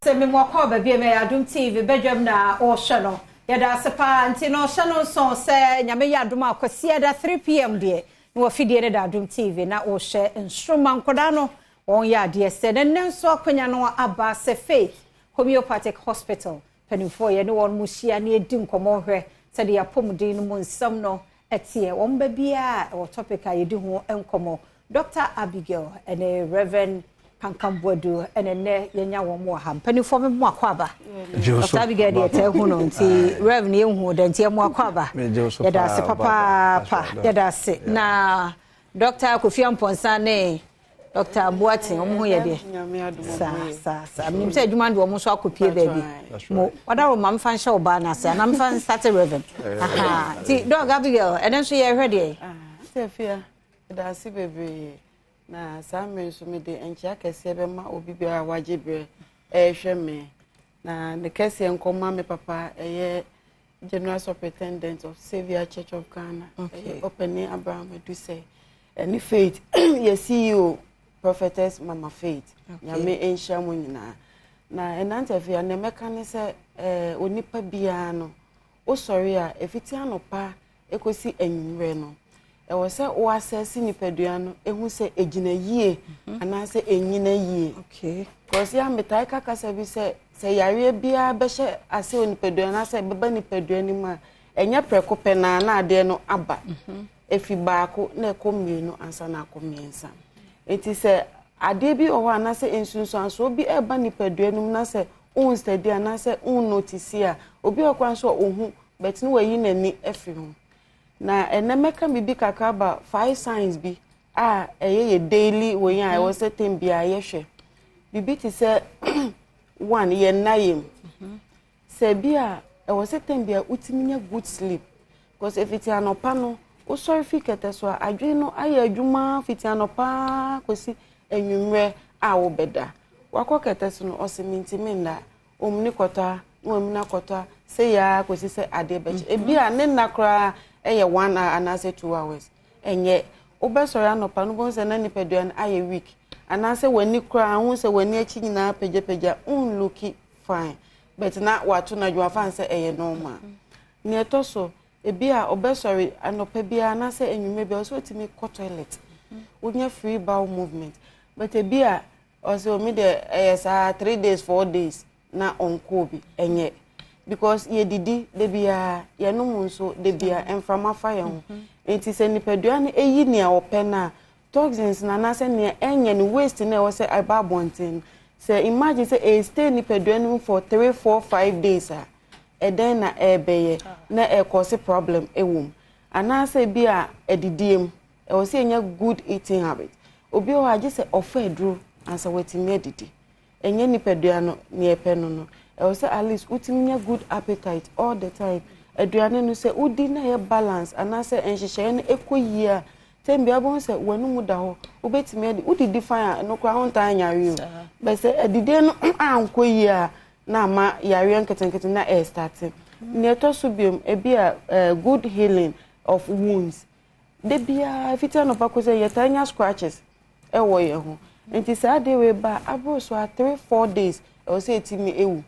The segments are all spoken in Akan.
Se me mwakwa baby me Adom TV Badwam na o hwe yada sepa nti no hwe no so se nyame ya Adom akwasi da 3 pm de no afidie ne da Adom TV na o hwe nstroma nkoda no on ya de se ne nso akwanya no aba se Faith Homeopathic Hospital penifo ye ne won muhia ne edi nkomo hwe se de yapomuden no mu nsam no etie won ba bia o topic a yedi ho enkomo Dr. Abigail and Reverend Kankambwadu ene yenya wo mo ha panifo me mo akwaba Dr. Abigail de te hu no nti Reverend ye hu de nti mo akwaba yeda se papa yeda se na Dr. Kofi Amponsa ne Dr. Boatin o mo ye de sa mi se adwuma de o mo so akopie baabi mo wada ro mam fan show ba na se na mam fan start Reverend aha ti Dr. Abigail ene so ye hwe de se fia da si bebe na samen so me de enchia kese be ma obi bia wajebre hwe me na the kese nkoma me papa General Superintendent of Savior Church of Ghana opening Abraham do say any Faith ye CEO Prophetess Mama Faith nyame enhia mo nyina na enante afia na meka ne se onipa bia no o sorry a efiti anopa ekosi enwure no ewo se o assess nipadua no ehu se ejina yie anase enyina yie cause ya metai kaka se bi se yare bia be hye ase onipadua na se beba nipadua ni ma enye preko pe na ade no aba efi baako na ekomienu ansa na akomiensa enti se ade bi oho anase ensunsu anso bi eba nipadua num na se un steady anase un notice a obi okwan so ohu but no wayi nani efi ho na enemeka bibi kakaba 5 signs bi ye daily when I was setting bia ye hwe bibi ti se one ye nayem se bia e was setting bia utiminya good sleep because if it anopa no o sorry fi kete so adwe no aye adwuma fiti anopa kosi enwumre wo beda wakọ kete so no osiminti minda omni kota omna kota se ya kosi se ade beche e bia ne nakra 1 hour and I say 2 hours. Enye obesori anopa no bon se na nipadua na aye week. And I say when ni kra hu se when ni achi na peja looky fine. But na watu na jwa fan se eye normal. Ni etoso e bia obesori anopa bia na se enwume bia so timi ko toilet. Unya free bowel movement. But e bia also me de 3 days 4 days na onko bi enye because ye didi de bia ye no munso de bia emframa fa ye ho enti se nipadua no eyi ne a opena toxins na na se ne enye ne waste na wo se ababonten se imagine se e stay nipadua no for 3 4 5 days then na ebeye na e cause problem ewum ana se bia edidiem e wo se enya good eating habit obi o age se ofa edru ansa wetimi edidi enye nipadua no ne epeno no also at least utiminya good appetite all the time aduane no se udi na ye balance anase enhihye no ekoyi a tembia bon se wanu mu da ho obetimi adi udi define no kwa honta anyare o be se adide no ankoyi a na ma yare nketenkete na e starting ne to so biom e bia good healing of wounds de bia fita no pa ko se yetanya scratches e wo ye ho enti sa de we ba abro so 3 4 days e say etimi ewu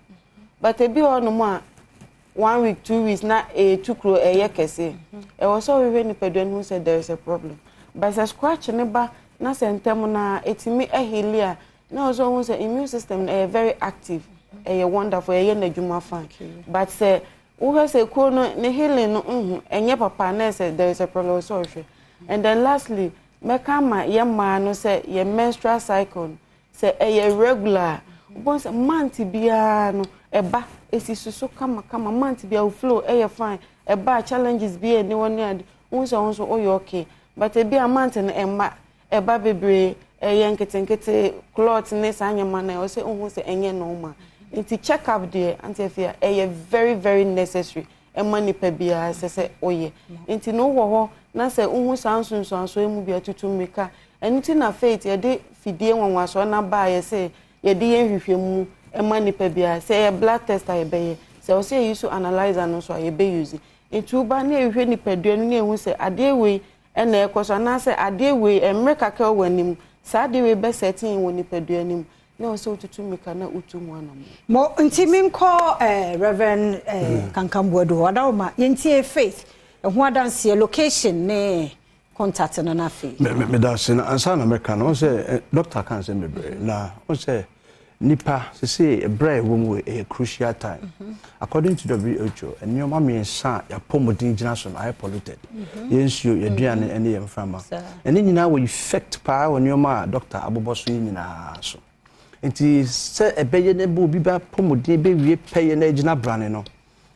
but e bi ono mo a 1 week 2 weeks na tukro eye kese e was so we nipadua who said there is a problem but the scratch ne ba na sentem na etimi healia na also who say immune system very active wonderful na dwuma fine but say who say ko no ne healing no enye papa na say there is a problem so and then lastly mekama ye ma no say ye menstrual cycle say regular once month bia no eba esisusu kama month bia flow fine eba challenges bia ni woni ade unso okay but bia month na eba bebre nketenkete cloth ne sanyama na o se unhu se enye normal nti check up there antifia very very necessary emani pa bia se oye nti no wo ho na se unhu sansunso anso emu bia tutumika enti na Faith ye de fidie nwanwaso na ba ye se ye de yenhwehwemu emani pa bia se blood test ayebeye se o se use analyzer no so ayebe use nti uba na ehwe nipadua no na ehu se ade we na ekoso na se ade we emre kaka wanim sa ade we be setting woni padua nim no so to me kana utu mwana mo ntimi nko Reverend Kankambuedo wadawma yentie Faith ho adanse location ne contact na na fe me da se na ansa na America no say doctor kan say me bre na o say nipa say bre wo mu a crucial time according to WHO and your mama sa ya pomodin gina so na polluted yensuo ya duane ene ye mframa ene nyina wo effect pa won your ma doctor aboboso nyina so nti se ebeye ne bo bi ba pomodin be wie peye na gina brane no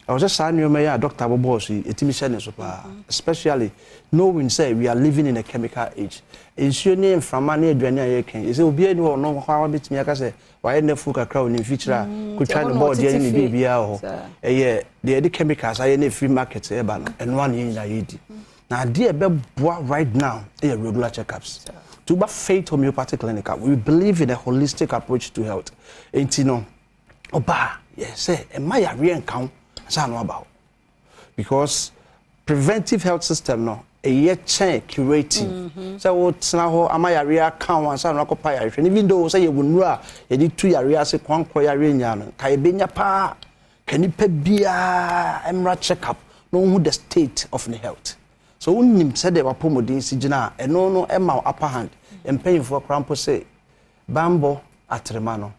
I was just saying you doctor aboboso etimi shene so pa especially knowing say we are living in a chemical age ensuo ne mframa na aduane aye kan you say obi ani wo no kwa betimi aka say why na full kakra on feature could try the board here ni bibia ho eh the chemicals aye na free market e ba no eno an yin na yedi na de e be boa right now e regular checkups to ba Faith Homeopathic Clinic we believe in a holistic approach to health enti no oba yes say e ma ya re enkan say no about because preventive health system no a year chain curating so what's now amayari account and so no even though say you wunra you need 2 area say kwankwa yare nya no kai benya pa kanipa bia emra check up no who the state of the health so unim say de wapomodin sigina eno no ema upper hand empaying for crampo say bambo atrema no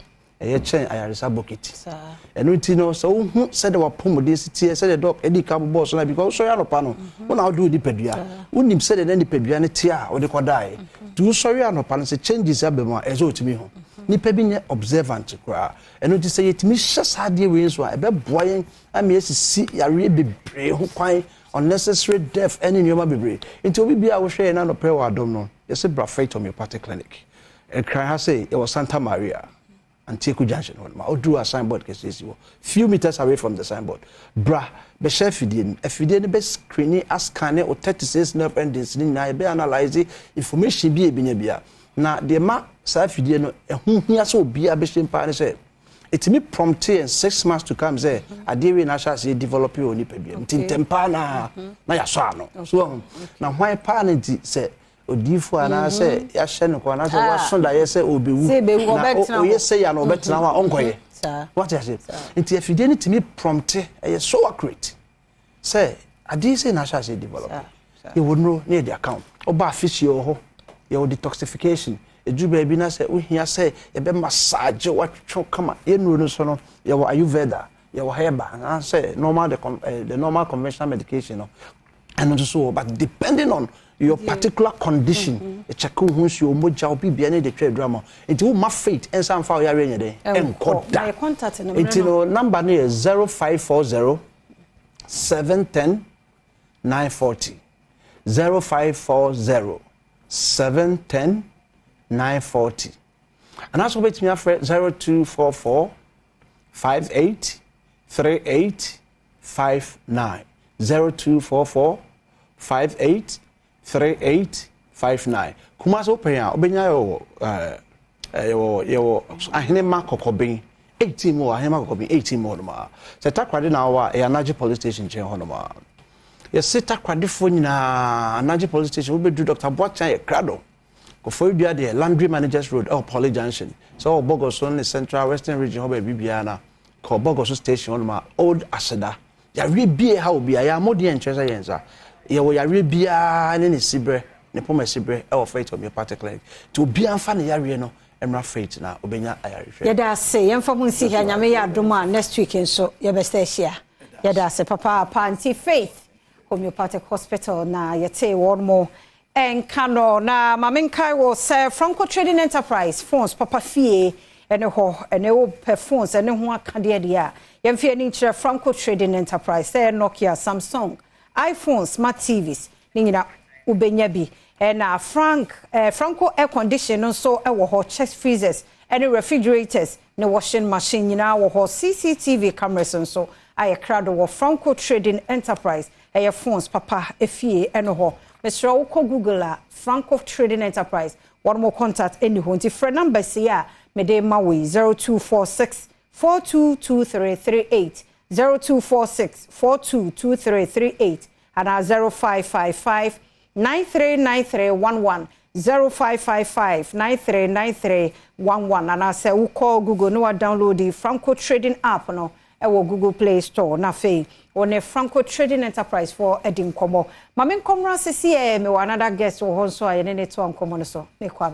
a chain ayarisa bokiti eno ti no so who said wa pomodin sitie said the doc edi ka boss na because so ya no pa no una do di pedua unim said the pedua ne tia o de kodai do sorry no pa no se changes abema ezo otimi ho ni pa bi nye observant kra eno ti say yetimi hyesade we nso a be boyen am yesisi yare bebre ho kwan unnecessary death any nyoma bebre nti obi bia wo hwe na no pre wa Adom no yesi bra Faith Homeopathic Clinic e kran ha say it was Santa Maria Antiku Junction or do a signboard case few meters away from the signboard. Bra, be chef fidien be screening as scanner or 36 nerve endings na be analyze information bi bia. Na the ma sa fidien no ehun hia so bia be shempa ne say etimi prompt in 6 months to come say adewe na sha say develop your nipa bia. Tintempa na ya so ano. So na why pa na ti say odifu ana say ya hye no ko na say wasonda ye say obewu na o ye say ya no betina wa onkoye what you say nti afide ni timi prompt e so accurate say adi say na sha say develop you would know near the account oba fish yo ho your detoxification ejuba bi na say ohia say e be massage what kama ye no so no ye wo ayurveda ye wo herba and say normal the normal conventional medication no and so but depending on your particular condition e check who you moja obi bia ne de twa drama nti wo ma Faith ensan fa ya renye de enkoda my contact nti no number no is 0540 710 940 0540 710 940 and also wait me after 0244 58 38 59 0244 58 3859 kuma so open ya obenya yo ahene makokobin 18 mo ahene makokobin 18 mo no ma se takwade na wa e Anaje police station chen ho no ma ye se takwade fo nyina Anaje police station we be do Dr. Boachan e krado ko fo bia de Landry Managers Road or Poly Junction so Bogos on the Central Western region ho be bibia na ko Bogos station no ma old Aseda ya re bia ha obi ya modi en chesa yenza ye wo yare bia ne sibre ne poma sibre e wo Faith Homeopathic Clinic to bia mfa ne yare no emra Faith na obenya ayare hwe ye da se ye mfa mun si ha nyame ya Adom next week nso ye best share ye da se papa panti Faith Homeopathic Hospital na ye te one more en kano na mamenkai wo se Franco Trading Enterprise phones papa fie ene ho ene wo phones ene ho akade dia ye mfie ni kire Franco Trading Enterprise say Nokia Samsung iPhones, smart TVs, ningina ubenya bi. Na Franco air conditioner so e wo hot chest freezers, any refrigerators, ne washing machine nyina wo hot CCTV cameras so aye crowd wo Franco Trading Enterprise. Aye phones papa efie eno ho. Mr. Oko Google Franco Trading Enterprise. One more contact any ho. Nti phone number here me dey ma we 0246 422338 0246 422338 and 0555 939311 0555 939311 and I say we call Google no download the Franco Trading app no ewo Google Play Store na fe on a Franco Trading Enterprise for Edin Komo. Mamen komra sisi me another guest wo ho so aye ne to ankomo no so me kwa